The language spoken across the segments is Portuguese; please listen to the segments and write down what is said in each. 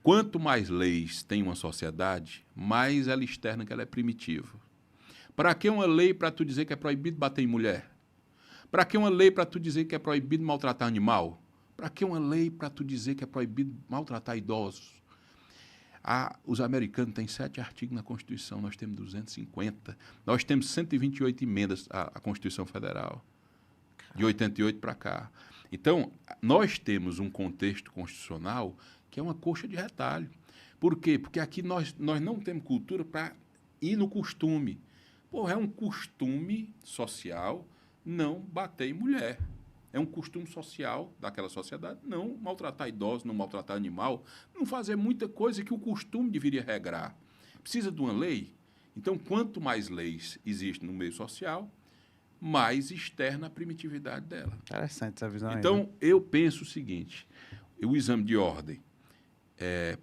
Quanto mais leis tem uma sociedade, mais ela externa que ela é primitiva. Para que uma lei para tu dizer que é proibido bater em mulher? Para que uma lei para tu dizer que é proibido maltratar animal? Para que uma lei para tu dizer que é proibido maltratar idosos? Os americanos têm 7 artigos na Constituição, nós temos 250. Nós temos 128 emendas à Constituição Federal, de 88 para cá. Então, nós temos um contexto constitucional que é uma coxa de retalho. Por quê? Porque aqui nós não temos cultura para ir no costume. Pô, é um costume social não bater em mulher. É um costume social daquela sociedade não maltratar idosos, não maltratar animal, não fazer muita coisa que o costume deveria regrar. Precisa de uma lei? Então, quanto mais leis existem no meio social, mais externa a primitividade dela. Interessante essa visão aí. Então, eu penso o seguinte, o exame de ordem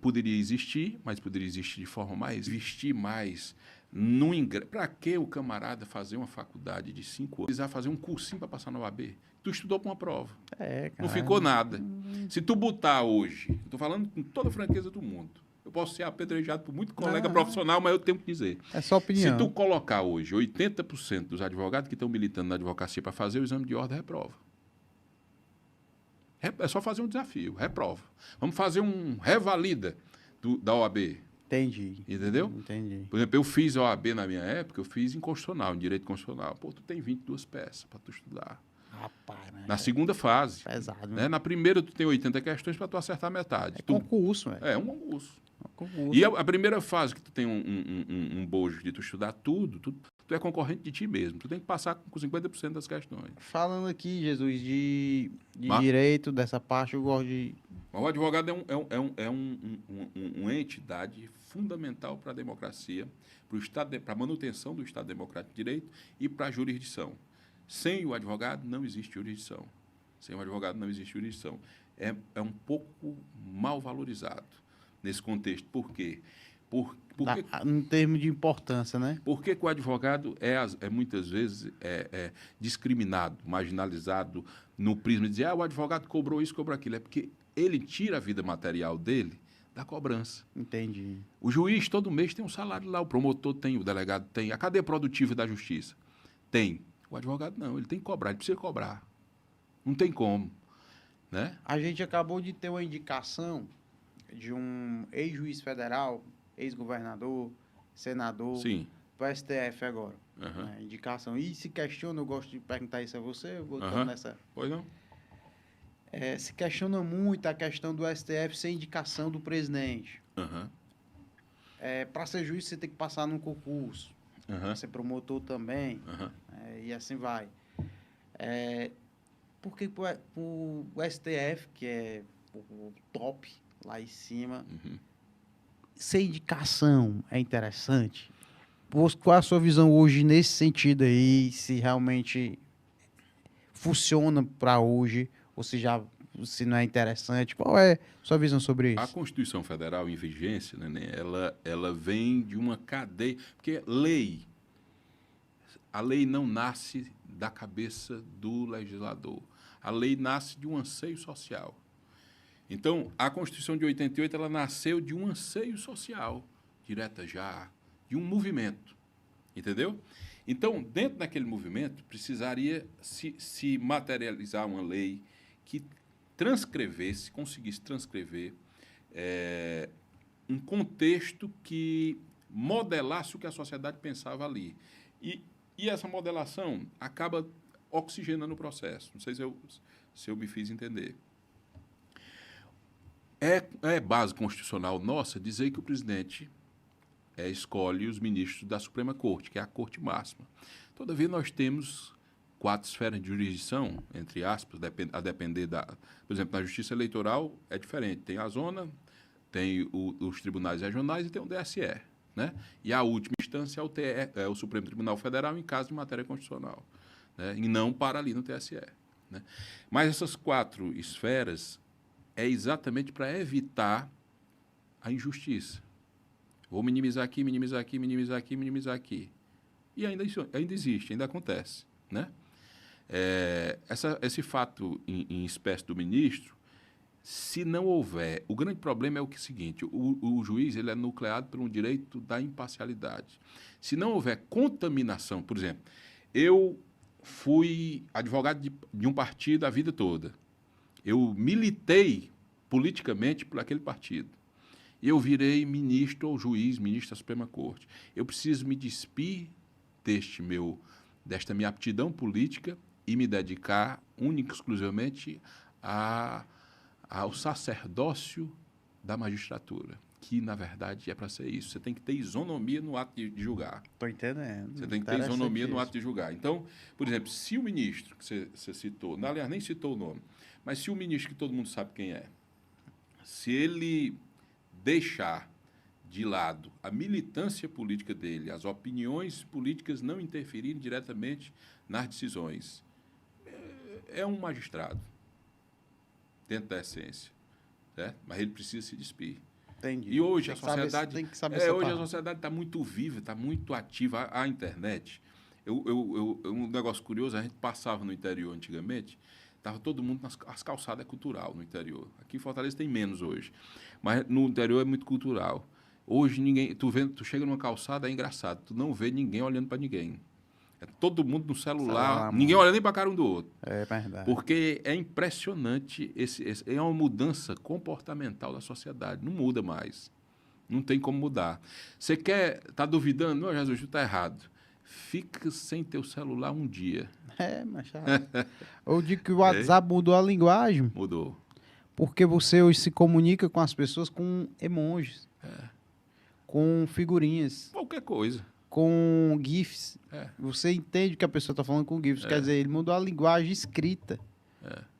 poderia existir, mas poderia existir de forma mais, investir mais no ingresso. Para que o camarada fazer uma faculdade de 5 anos, precisar fazer um cursinho para passar na OAB? Tu estudou para uma prova. Cara. Não ficou nada. Se tu botar hoje, estou falando com toda a franqueza do mundo, eu posso ser apedrejado por muito colega profissional, mas eu tenho que dizer. É só opinião. Se tu colocar hoje 80% dos advogados que estão militando na advocacia para fazer o exame de ordem, reprova. É só fazer um desafio, reprova. Vamos fazer um revalida da OAB. Entendi. Entendeu? Entendi. Por exemplo, eu fiz a OAB na minha época, eu fiz em constitucional, em direito constitucional. Pô, tu tem 22 peças para tu estudar. Rapaz, né? Na segunda fase. Pesado, né? Na primeira, tu tem 80 questões para tu acertar metade. Concurso, velho. É um concurso. Concurso. E a primeira fase que tu tem um bojo de tu estudar tudo, tu é concorrente de ti mesmo. Tu tem que passar com 50% das questões. Falando aqui, Jesus, de direito, dessa parte, eu gosto de... O advogado é uma entidade fundamental para a democracia, para a manutenção do Estado Democrático de Direito e para a jurisdição. Sem o advogado, não existe jurisdição. Sem o advogado, não existe jurisdição. É um pouco mal valorizado nesse contexto. Por quê? Em termos de importância, né? Por que o advogado é muitas vezes discriminado, marginalizado no prisma de dizer o advogado cobrou isso, cobrou aquilo? É porque ele tira a vida material dele da cobrança. Entendi. O juiz todo mês tem um salário lá, o promotor tem, o delegado tem, a cadeia produtiva da justiça tem. O advogado não, ele tem que cobrar, ele precisa cobrar. Não tem como. Né? A gente acabou de ter uma indicação de um ex-juiz federal, ex-governador, senador, para o STF agora. Uhum. Né? Indicação. E se questiona, eu gosto de perguntar isso a você, eu vou estar nessa... Pois não? Se questiona muito a questão do STF sem indicação do presidente. Uhum. Para ser juiz, você tem que passar num concurso. Para ser promotor também. E assim vai. Porque o STF, que é o top lá em cima, sem indicação é interessante? Qual é a sua visão hoje nesse sentido aí? Se realmente funciona para hoje, ou se não é interessante? Qual é a sua visão sobre isso? A Constituição Federal em vigência, né, ela vem de uma cadeia... Porque a lei não nasce da cabeça do legislador. A lei nasce de um anseio social. Então, a Constituição de 88, ela nasceu de um anseio social, direta já, de um movimento. Entendeu? Então, dentro daquele movimento, precisaria se materializar uma lei que conseguisse transcrever um contexto que modelasse o que a sociedade pensava ali. E essa modelação acaba oxigenando o processo. Não sei se eu me fiz entender. É base constitucional nossa dizer que o presidente escolhe os ministros da Suprema Corte, que é a Corte Máxima. Todavia, nós temos 4 esferas de jurisdição, entre aspas, a depender da... Por exemplo, na Justiça Eleitoral é diferente. Tem a zona, tem os tribunais regionais e tem o DSE. Né? E a última instância é o Supremo Tribunal Federal em caso de matéria constitucional. Né? E não para ali no TSE. Né? Mas essas 4 esferas é exatamente para evitar a injustiça. Vou minimizar aqui, minimizar aqui, minimizar aqui, minimizar aqui. E ainda existe, ainda acontece. Né? Esse fato em espécie do ministro Se não houver... O grande problema é o seguinte, o juiz ele é nucleado pelo direito da imparcialidade. Se não houver contaminação, por exemplo, eu fui advogado de um partido a vida toda. Eu militei politicamente por aquele partido. Eu virei ministro ou juiz, ministro da Suprema Corte. Eu preciso me despir desta minha aptidão política e me dedicar única e exclusivamente ao sacerdócio da magistratura, que, na verdade, é para ser isso. Você tem que ter isonomia no ato de julgar. Estou entendendo. Você tem que ter isonomia no ato de julgar. Então, por exemplo, se o ministro que você citou, aliás, nem citou o nome, mas se o ministro que todo mundo sabe quem é, se ele deixar de lado a militância política dele, as opiniões políticas não interferirem diretamente nas decisões, é um magistrado, dentro da essência, certo? Mas ele precisa se despir. Entendi. E hoje a sociedade, tem que saber hoje a sociedade está muito viva, está muito ativa. A internet, um negócio curioso, a gente passava no interior antigamente, estava todo mundo nas calçadas cultural no interior. Aqui em Fortaleza tem menos hoje, mas no interior é muito cultural. Hoje ninguém, tu chega numa calçada, é engraçado, tu não vê ninguém olhando para ninguém. É todo mundo no celular, ninguém olha nem para a cara um do outro. É verdade. Porque é impressionante, é uma mudança comportamental da sociedade. Não muda mais. Não tem como mudar. Você tá duvidando? Não, Jesus, tu está errado. Fica sem teu celular um dia. Machado. Eu digo que o WhatsApp mudou a linguagem. Mudou. Porque você hoje se comunica com as pessoas com emojis. Com figurinhas. Qualquer coisa. Com GIFs. Você entende que a pessoa está falando com GIFs. Quer dizer, ele mudou a linguagem escrita.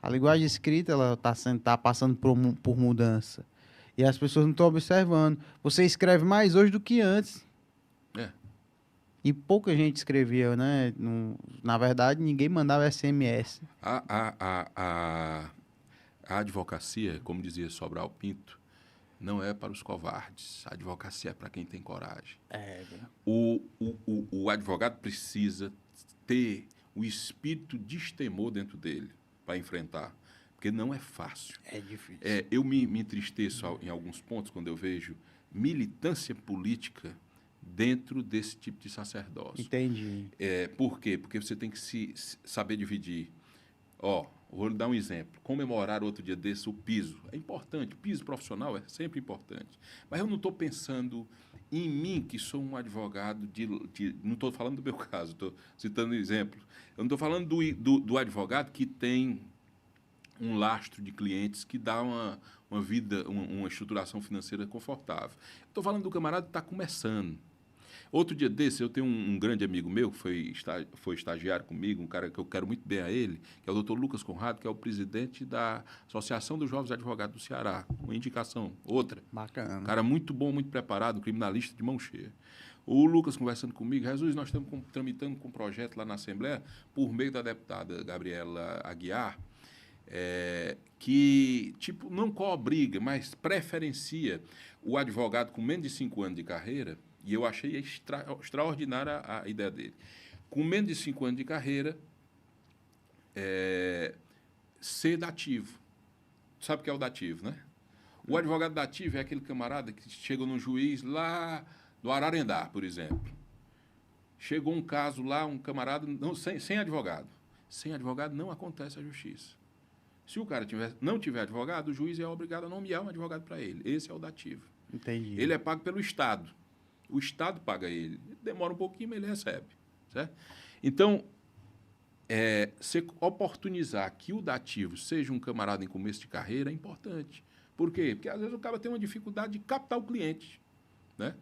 A linguagem escrita ela tá passando por mudança. E as pessoas não estão observando. Você escreve mais hoje do que antes. E pouca gente escrevia, né? Na verdade, ninguém mandava SMS. A advocacia, como dizia Sobral Pinto, não é para os covardes. A advocacia é para quem tem coragem. O advogado precisa ter o espírito de destemor dentro dele para enfrentar, porque não é fácil. É difícil. Eu me entristeço em alguns pontos quando eu vejo militância política dentro desse tipo de sacerdócio. Entendi. Por quê? Porque você tem que saber dividir. Vou lhe dar um exemplo. Comemorar outro dia desse o piso. É importante. O piso profissional é sempre importante. Mas eu não estou pensando em mim, que sou um advogado não estou falando do meu caso, estou citando exemplos. Eu não estou falando do advogado que tem um lastro de clientes que dá uma vida, uma estruturação financeira confortável. Estou falando do camarada que está começando. Outro dia desse, eu tenho um grande amigo meu, que foi estagiário comigo, um cara que eu quero muito bem a ele, que é o doutor Lucas Conrado, que é o presidente da Associação dos Jovens Advogados do Ceará. Uma indicação, outra. Bacana. Um cara muito bom, muito preparado, criminalista de mão cheia. O Lucas conversando comigo, Jesus, nós estamos tramitando com um projeto lá na Assembleia, por meio da deputada Gabriela Aguiar, que não cobriga, mas preferencia o advogado com menos de 5 anos de carreira. E eu achei extraordinária a ideia dele. Com menos de 5 anos de carreira, ser dativo. Sabe o que é o dativo, né? O advogado dativo é aquele camarada que chega no juiz lá do Ararendá, por exemplo. Chegou um caso lá, um camarada sem advogado. Sem advogado não acontece a justiça. Se o cara não tiver advogado, o juiz é obrigado a nomear um advogado para ele. Esse é o dativo. Entendi. Ele é pago pelo Estado. O Estado paga ele. Demora um pouquinho, mas ele recebe. Certo? Então, você oportunizar que o dativo seja um camarada em começo de carreira é importante. Por quê? Porque, às vezes, o cara tem uma dificuldade de captar o cliente. Né?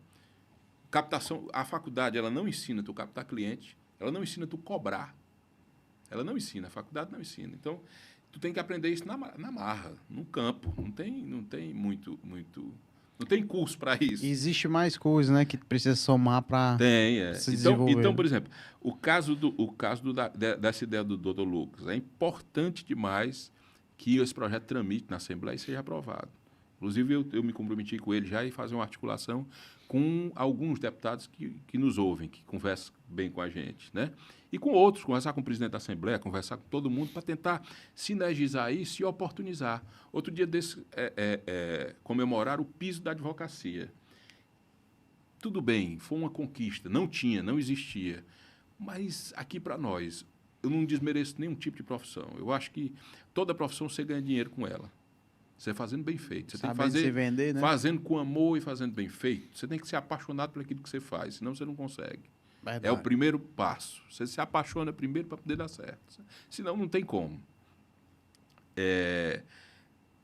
Captação, a faculdade ela não ensina tu captar cliente, ela não ensina tu cobrar. Ela não ensina, a faculdade não ensina. Então, tu tem que aprender isso na marra, no campo. Não tem muito... Não tem curso para isso. Existe mais coisa, né, que precisa somar para se desenvolver. Então, por exemplo, o caso dessa ideia do Dr. Lucas, é importante demais que esse projeto tramite na Assembleia e seja aprovado. Inclusive, eu me comprometi com ele já em fazer uma articulação com alguns deputados que nos ouvem, que conversam bem com a gente, né? E com outros, conversar com o presidente da Assembleia, conversar com todo mundo para tentar sinergizar isso e oportunizar. Outro dia desse, comemorar o piso da advocacia. Tudo bem, foi uma conquista, não existia. Mas aqui para nós, eu não desmereço nenhum tipo de profissão. Eu acho que toda profissão você ganha dinheiro com ela. Você fazendo bem feito. Você tem que fazer se vender, né? fazendo com amor e fazendo bem feito. Você tem que ser apaixonado por aquilo que você faz, senão você não consegue. Verdade. É o primeiro passo. Você se apaixona primeiro para poder dar certo. Senão não tem como.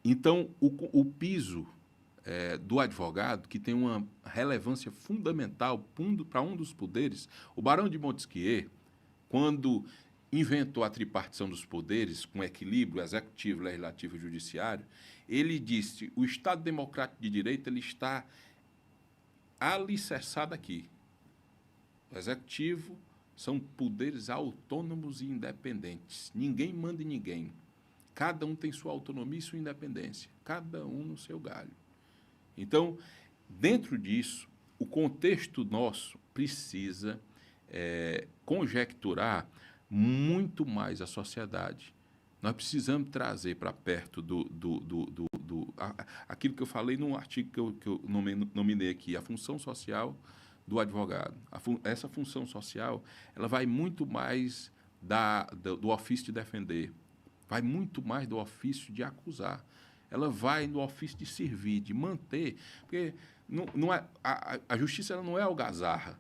Então, o piso do advogado, que tem uma relevância fundamental para um dos poderes, o Barão de Montesquieu, quando inventou a tripartição dos poderes, com equilíbrio executivo, legislativo e judiciário, ele disse: o Estado democrático de direito ele está alicerçado aqui. O executivo são poderes autônomos e independentes. Ninguém manda em ninguém. Cada um tem sua autonomia e sua independência. Cada um no seu galho. Então, dentro disso, o contexto nosso precisa conjecturar muito mais a sociedade. Nós precisamos trazer para perto aquilo que eu falei num artigo que eu nominei aqui, a função social do advogado. Essa função social ela vai muito mais do ofício de defender, vai muito mais do ofício de acusar. Ela vai no ofício de servir, de manter. Porque não é, a justiça ela não é algazarra,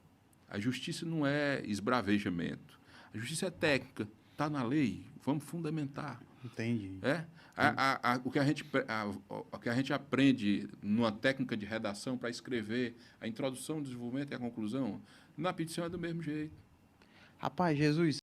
a justiça não é esbravejamento. A justiça é técnica, está na lei, vamos fundamentar. Entendi. O que a gente aprende numa técnica de redação para escrever a introdução, o desenvolvimento e a conclusão, na petição é do mesmo jeito. Rapaz, Jesus,